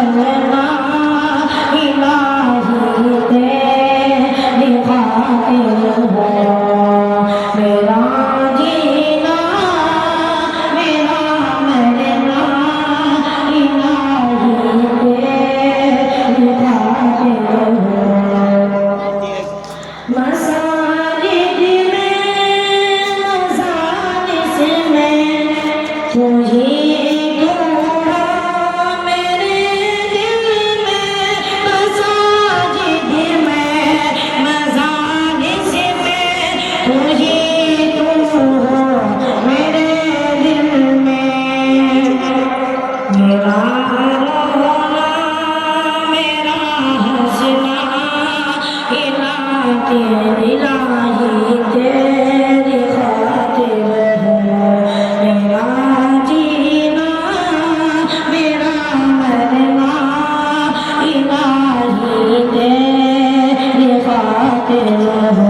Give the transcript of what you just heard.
चलना इलाही तेरी खातिर हो मेरा जीना मेरा मरना इलाही तेरी खातिर हो मसाजिद में मजालिस में तू ही ढूंढा मेरे दिल में मसाजिद में मजालिस में तू ही ढूंढा मेरे दिल में मेरा रोना मेरा हंसना इलाही तेरी खातिर हो मेरा जीना मेरा मरना इलाही तेरी खातिर हो